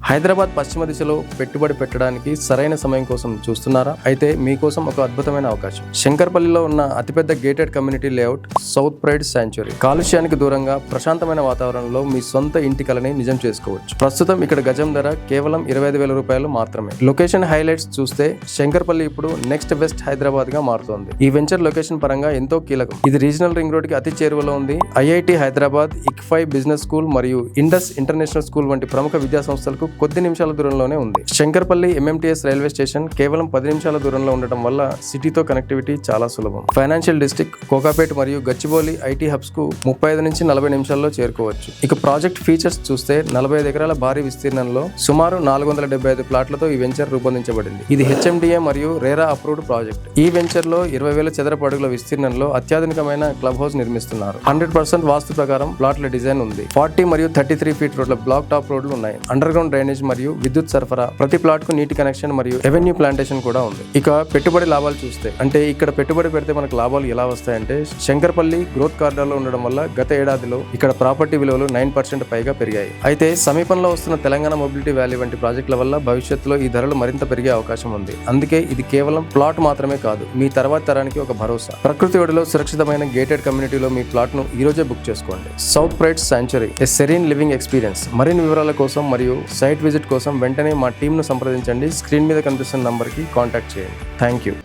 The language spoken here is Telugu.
హైదరాబాద్ పశ్చిమ దిశలో పెట్టుబడి పెట్టడానికి సరైన సమయం కోసం చూస్తున్నారా? అయితే మీకోసం ఒక అద్భుతమైన అవకాశం. శంకర్పల్లిలో ఉన్న అతిపెద్ద gated community layout South Pride Sanctuary. కాలుష్యానికి దూరంగా ప్రశాంతమైన వాతావరణంలో మీ సొంత ఇంటి కలని నిజం చేసుకోవచ్చు. ప్రస్తుతం ఇక్కడ గజం ధర కేవలం 25,000 రూపాయలు మాత్రమే. లొకేషన్ హైలైట్స్ చూస్తే శంకర్పల్లి ఇప్పుడు నెక్స్ట్ వెస్ట్ హైదరాబాద్ గా మారుతోంది. ఈ వెంచర్ లొకేషన్ పరంగా ఎంతో కీలకం. ఇది రీజనల్ రింగ్ రోడ్ కి అతి చేరువలో ఉంది. IIT Hyderabad, ICFI business school మరియు ఇండస్ ఇంటర్నేషనల్ స్కూల్ వంటి ప్రముఖ విద్యా సంస్థలకు కొద్ది నిమిషాల దూరంలోనే ఉంది. శంకర్పల్లి MMTS రైల్వే స్టేషన్ కేవలం 10 నిమిషాల దూరంలో ఉండటం వల్ల సిటీతో కనెక్టివిటీ చాలా సులభం. ఫైనాన్షియల్ డిస్ట్రిక్ట్, కోకాపేట్ మరియు గచ్చిబౌలి IT హబ్స్ కు 35 నుంచి 40 నిమిషాల్లో చేరుకోవచ్చు. ఇక ప్రాజెక్ట్ ఫీచర్స్ చూస్తే 45 ఎకరాల భారీ విస్తీర్ణంలో సుమారు 475 ప్లాట్లతో ఈ వెంచర్ రూపొందించబడింది. ఇది HMDA మరియు రేరా అప్రూవ్డ్ ప్రాజెక్ట్. ఈ వెంచర్ లో 20,000 చదరపు అడుగుల విస్తీర్ణంలో అత్యాధునికమైన క్లబ్ హౌస్ నిర్మిస్తున్నారు. 100% వాస్తు ప్రకారం ప్లాట్ల డిజైన్ ఉంది. 40 మరియు 33 ఫీట్ రోడ్ల బ్లాక్ టాప్ రోడ్లు ఉన్నాయి. అండర్ గ్రౌండ్ డ్రైనేజ్ మరియు విద్యుత్ సరఫరా, ప్రతి ప్లాట్ కు నీటి కనెక్షన్ మరియు ఎవెన్యూ ప్లాంటేషన్ కూడా ఉంది. ఇక పెట్టుబడి లాభాలు చూస్తే, అంటే ఇక్కడ పెట్టుబడి పెడితే మనకు లాభాలు ఎలా వస్తాయంటే, శంకర్పల్లి గ్రోత్ కారిడార్ లో ఉండడం వల్ల గత ఏడాదిలో ఇక్కడ ప్రాపర్టీ విలువలు 9% పైగా పెరిగాయి. అయితే సమీపంలో వస్తున్న తెలంగాణ మొబిలిటీ వ్యాలీ వంటి ప్రాజెక్టుల వల్ల భవిష్యత్తులో ఈ ధరలు మరింత పెరిగే అవకాశం ఉంది. అందుకే ఇది కేవలం ప్లాట్ మాత్రమే కాదు, మీ తర్వాత తరానికి ఒక భరోసా. ప్రకృతి ఒడిలో సురక్షితమైన గేటెడ్ కమ్యూనిటీలో మీ ప్లాట్ ను ఈ రోజే బుక్ చేసుకోండి. సౌత్ ప్రైడ్ శాంచురీ, ఎ సెరీన్ లివింగ్ ఎక్స్పీరియన్స్. మరిన్ని వివరాల కోసం మరియు సైట్ విజిట్ కోసం వెంటనే మా టీంను సంప్రదించండి. స్క్రీన్ మీద కనిపిస్తున్న నంబర్కి కాంటాక్ట్ చేయండి. Thank you.